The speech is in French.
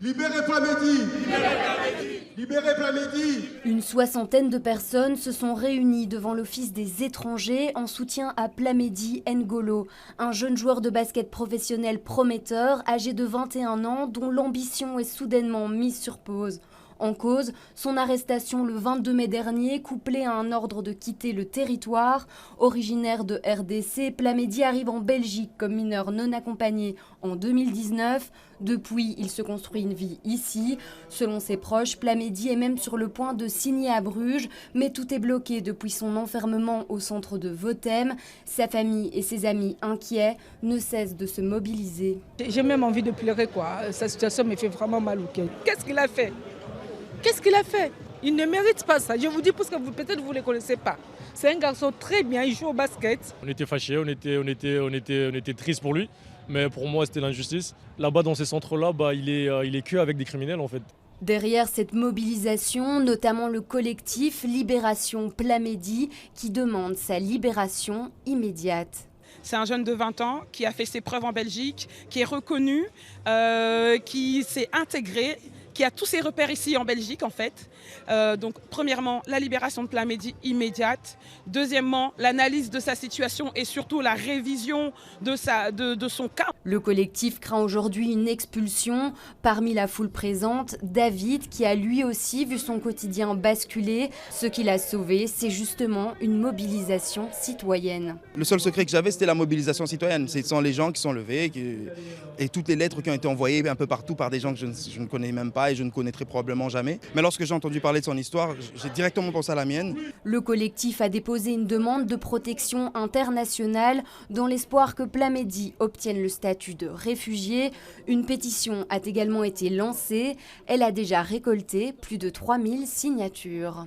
Libérez Plamedy! Libérez Plamedy! Une soixantaine de personnes se sont réunies devant l'Office des étrangers en soutien à Plamedy N'Golo, un jeune joueur de basket professionnel prometteur âgé de 21 ans dont l'ambition est soudainement mise sur pause. En cause, son arrestation le 22 mai dernier, couplée à un ordre de quitter le territoire. Originaire de RDC, Plamedy arrive en Belgique comme mineur non accompagné en 2019. Depuis, il se construit une vie ici. Selon ses proches, Plamedy est même sur le point de signer à Bruges, mais tout est bloqué depuis son enfermement au centre de Votem. Sa famille et ses amis inquiets ne cessent de se mobiliser. J'ai même envie de pleurer, quoi. Sa situation me fait vraiment mal au cœur. Qu'est-ce qu'il a fait? Qu'est-ce qu'il a fait? Il ne mérite pas ça. Je vous dis parce que peut-être vous ne les connaissez pas. C'est un garçon très bien, il joue au basket. On était fâchés, on était tristes pour lui. Mais pour moi, c'était l'injustice. Là-bas, dans ces centres-là, il est que avec des criminels en fait. Derrière cette mobilisation, notamment le collectif Libération Plamedy qui demande sa libération immédiate. C'est un jeune de 20 ans qui a fait ses preuves en Belgique, qui est reconnu, qui s'est intégré, qui a tous ses repères ici en Belgique en fait. Donc premièrement, la libération de Plamedy immédiate. Deuxièmement, l'analyse de sa situation et surtout la révision de son cas. Le collectif craint aujourd'hui une expulsion. Parmi la foule présente, David qui a lui aussi vu son quotidien basculer. Ce qui l'a sauvé, c'est justement une mobilisation citoyenne. Le seul secret que j'avais, c'était la mobilisation citoyenne. Ce sont les gens qui sont levés et toutes les lettres qui ont été envoyées un peu partout par des gens que je ne connais même pas et je ne connaîtrai probablement jamais. Mais lorsque j'ai entendu parler de son histoire, j'ai directement pensé à la mienne. Le collectif a déposé une demande de protection internationale dans l'espoir que Plamedy obtienne le statut de réfugié. Une pétition a également été lancée. Elle a déjà récolté plus de 3000 signatures.